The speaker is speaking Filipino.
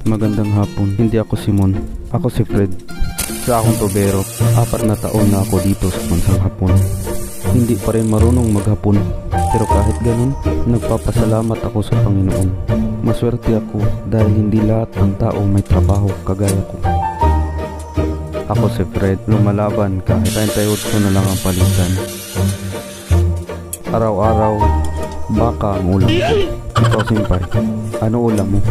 Magandang hapon. Hindi ako Simon. Ako si Fred. Sa akong tubero, 4 na taon na ako dito sa bansang Hapon. Hindi pa rin marunong maghapon. Pero kahit ganun, nagpapasalamat ako sa Panginoon. Maswerte ako dahil hindi lahat ng tao may trabaho kagaya ko. Ako si Fred, lumalaban kahit 38 na lang ang palitan. Araw-araw, baka ang ulam. Ikaw, Simpay, ano ulam mo?